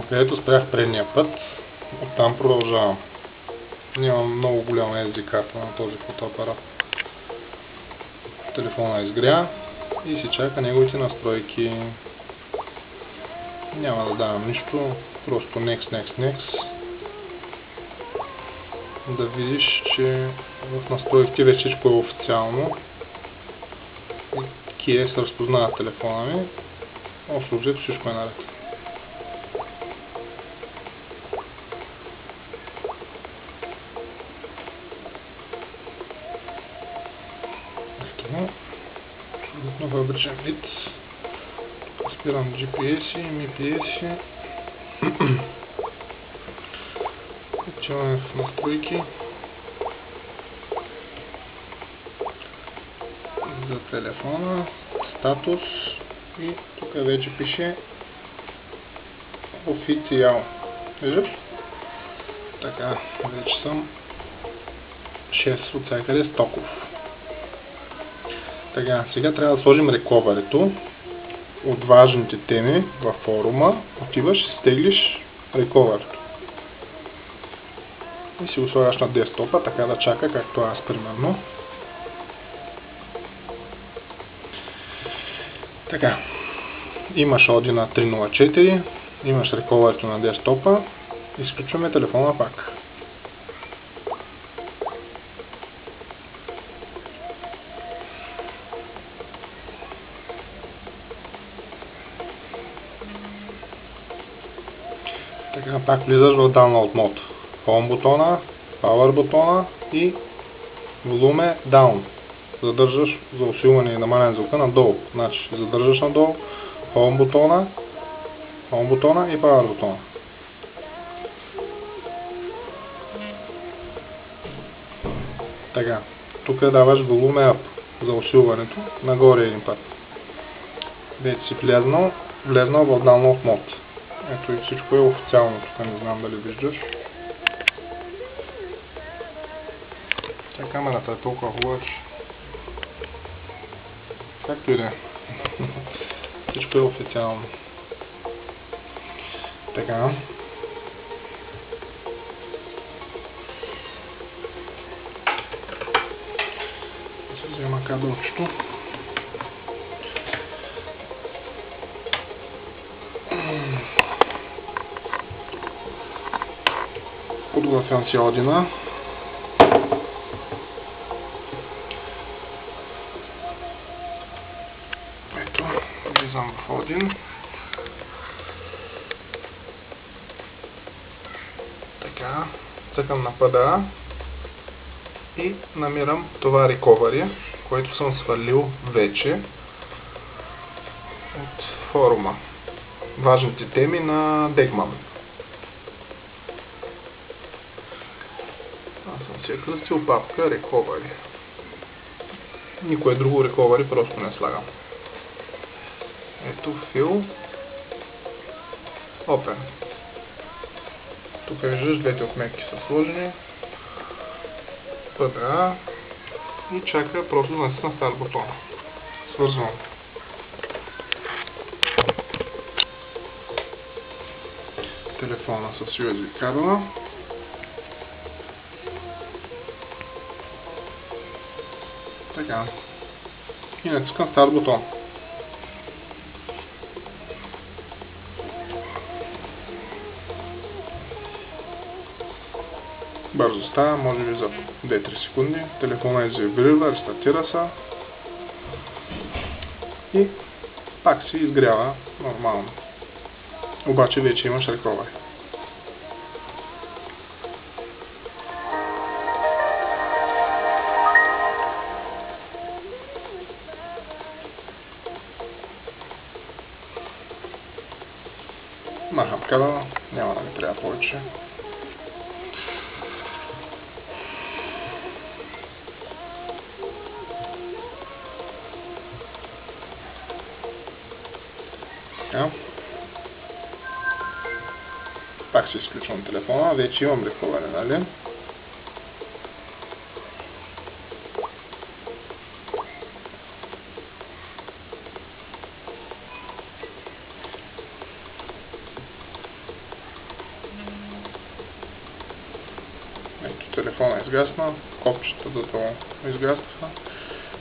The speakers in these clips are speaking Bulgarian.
Където спрях предния път, оттам продължавам. Нямам много голяма SD карта на този фотоапарат. Телефона изгря и си чака неговите настройки. Няма да давам нищо, просто next. Да видиш, че в настройките вече всичко е официално. KS разпознава телефона ми. Общо взето всичко е наред. Абсолютно фабричен вид. Спирам GPS и MPS. Отиваме в настройки. За телефона, статус и тук вече пише официал. Виждаш? Така, вече съм 6 от всякъде стоков. Така, сега трябва да сложим recovery-то от важните теми във форума. Отиваш и стеглиш recovery-то. И си го слагаш на десктопа, така да чака, както аз примерно. Така, имаш Audi на 304, имаш recovery-то на десктопа, изключваме телефона пак. Така, пак влизаш в Download Mode. Home бутона, Power бутона и волуме Down. Задържаш за усилване и намаляне звука надолу. Значи, задържаш надолу, Home бутона и Power бутона. Така, тук даваш волуме Up за усилването, нагоре един път. Вече си влезнал в Download Mode. Ето и всичко е официално, тук не знам дали виждаш. Камерата е толкова хубава, че... Както и да е. Всичко е официално. Така. Ще взема кабелчето. Подготвям си Audi-на. Ето, влизам в Audi. Така, цъкам на PDA и намирам това recovery, което съм свалил вече от форума. Важните теми на Degman. Аз съм си кръстил папка recovery. Никое друго recovery просто не слагам. Ето Fill Open. Тук виждаш, двете отметки са сложени. PDA и чака просто да натисна Start бутона. Свързвам. Телефона с USB кабела. Така. И натискам Start бутон. Бързо става, може би за 2-3 секунди. Телефона извибрира, рестартира се. И пак си изгрява нормално. Обаче вече имаш recovery. Махам кабела, няма да ми трябва повече. Пак си изключвам телефона, вече имам recovery, нали? телефона изгасна, копчета долу изгаснаха.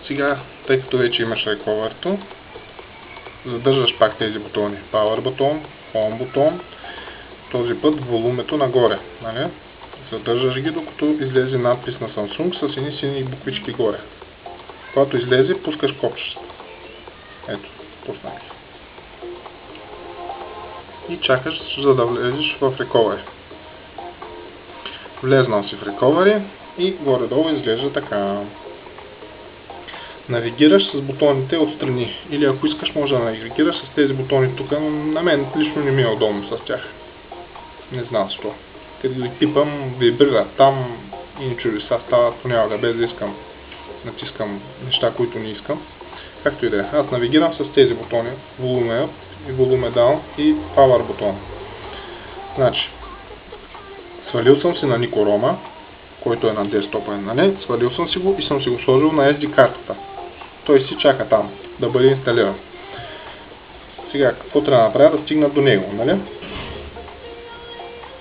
Сега, тъй като вече имаш recover-то, задържаш пак тези бутони. Power бутон, Home бутон, този път волумето нагоре. Нали? Задържаш ги, докато излезе надпис на Samsung с едни сини буквички горе. Когато излезе, пускаш копчета. Ето, пуснах ги. И чакаш, за да влезеш в Recovery. Влезнал си в Recovery и горе-долу изглежда така. Навигираш с бутоните отстрани. Или ако искаш, може да навигираш с тези бутони тук, но на мен лично не ми е удобно с тях. Не знам защо. Къде ги пипам, вибрира там и чудеса стават понякога, без да искам. Натискам неща, които не искам. Както и да е. Аз навигирам с тези бутони. Volume Up и Volume Down и Power бутон. Значи, свалил съм си на Nico Roma, който е на десктопа, нали? Свалил съм си го и съм си го сложил на SD картата. Той си чака там да бъде инсталиран. Сега, какво трябва да направя? Да стигна до него, нали?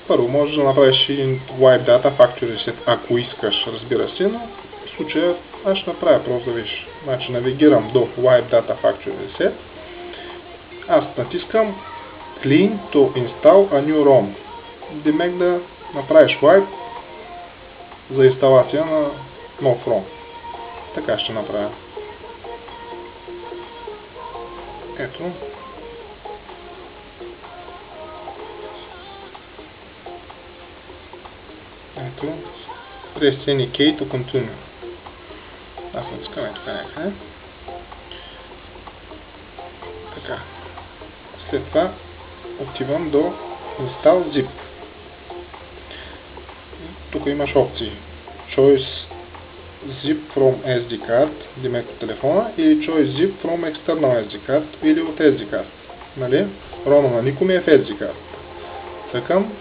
Първо можеш да направиш един Wipe Data Factory Reset, ако искаш, разбира се, но в случая аз ще направя просто да видиш. Значи навигирам до Wipe Data Factory Reset. Аз натискам Clean to Install a New ROM. Демек да направиш Wipe за инсталация на нов ROM. Така ще направя. Ето. Ето. Press any key to continue. Аз натискам тук някъде. Така. След това отивам до Install Zip. Тук имаш опции. Choice Zip from SD card, демек от телефона, или Choice Zip from External SD card, или от SD card. Нали? Рома на Nico ми е в SD card. Цъкам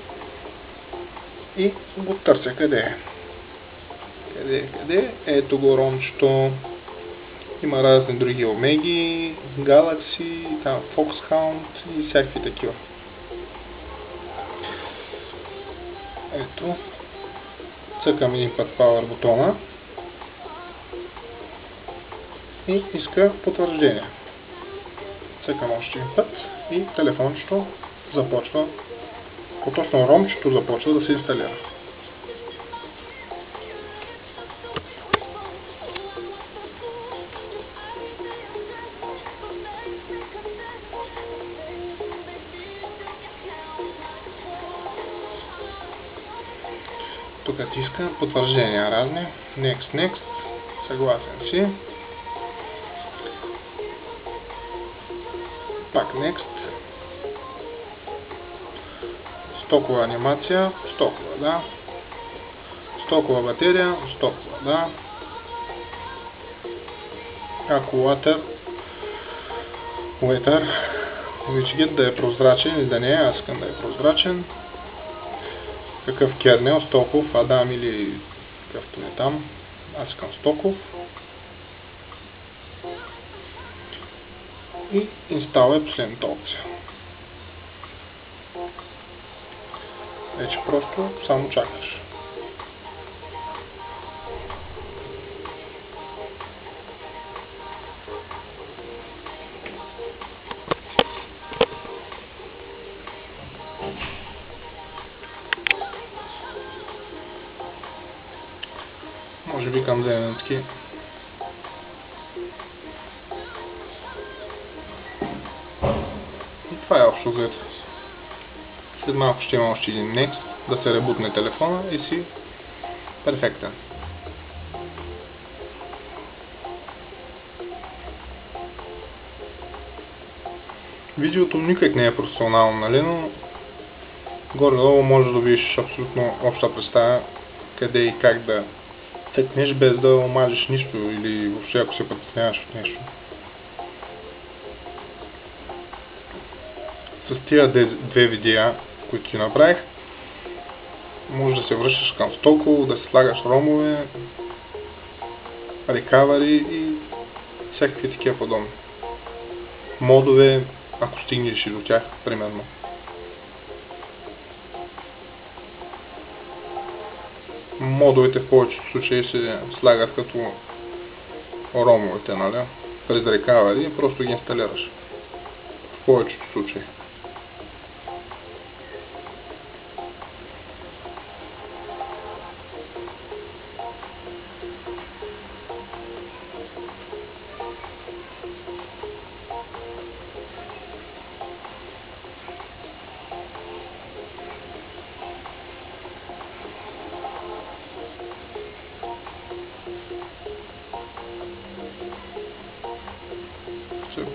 и го търся къде е. Къде? Ето го ромчето. Има разни други Omega, Galaxy, там Foxhound и всякакви такива. Ето. Цъкам един път Power бутона и иска потвърждение. Цъкам още един път и телефончето започва, по-точно ромчето започва да се инсталира. Тук ти иска потвърждения разни. Next. Съгласен си. Пак Next. Стокова анимация. Стокова, да. Стокова батерия. Стокова, да. Акулатор. Уетър. Widget да е прозрачен или да не е. Аз искам да е прозрачен. Какъв кернел, стоков, Адам или какъвто е там. Аз искам стоков. И install е последната опция. Вече просто само чакаш. Може би към зеленски. И това е общо взето. След малко ще има още един Next, да се ребутне телефона и си перфектен. Видеото никак не е професионално, нали, но горе-долу може да видиш абсолютно обща представа къде и как да тъкнеш без да омажеш нищо или въобще ако се притесняваш от нещо. С тия две видеа, които ти направих, може да се връщаш към стоково, да се слагаш ромове, recovery и всякакви такива подобни. Модове, ако стигнеш и до тях, примерно. Модовете в повечето случаи се слагат като ромовете, нали? През рекавери и просто ги инсталираш. В повечето случаи.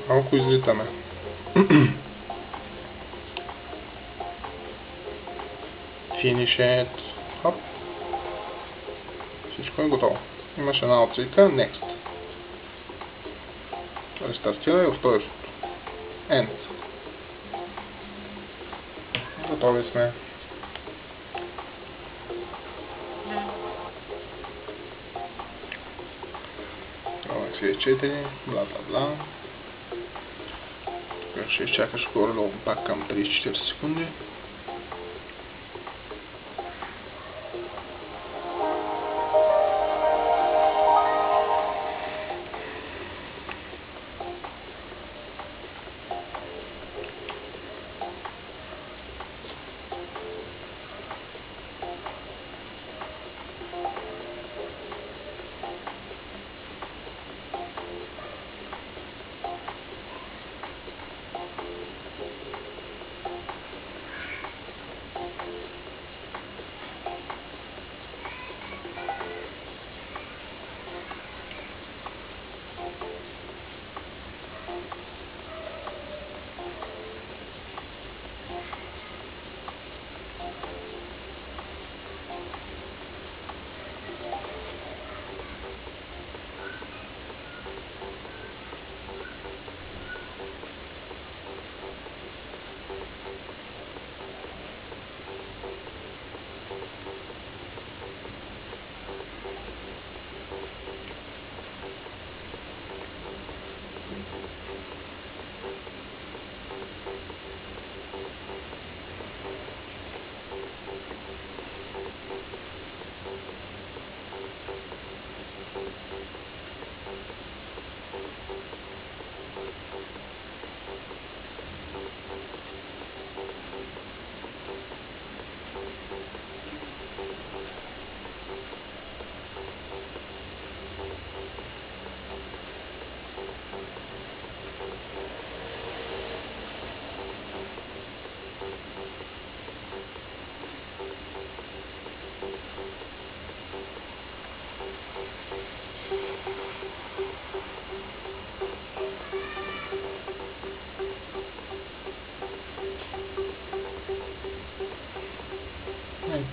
Малко излитаме. Finish it. Хоп. Всичко е готово. Имаш една опцийка Next. Рестартирай устройството. End. Готови сме. Galaxy S4, бла бла бла. Тук ще изчакаш горе-долу пак към 30-40 секунди.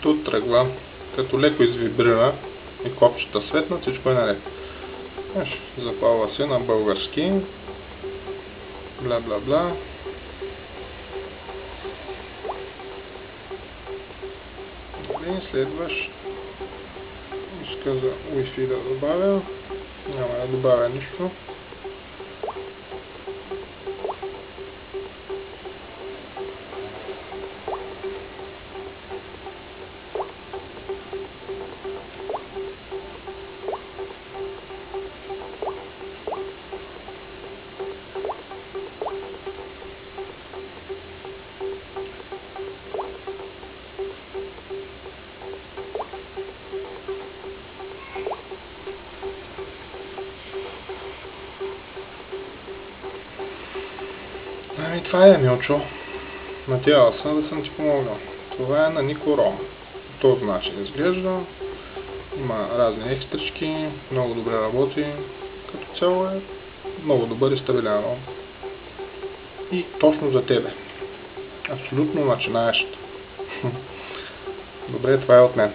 Тут тръгва, като леко извибрира и копчета светнат, всичко е наред. Запалва се на български. Бла бла бла. Следващ. Иска за Wi-Fi да добавя. Няма да добавя нищо. И това е, Милчо. Надявал съм да съм ти помогнал. Това е на Никором. Този начин изглежда. Има разни екстрички, много добре работи. Като цяло е много добър и стабилен ром. И точно за тебе. Абсолютно начинаещ. Добре, това е от мен.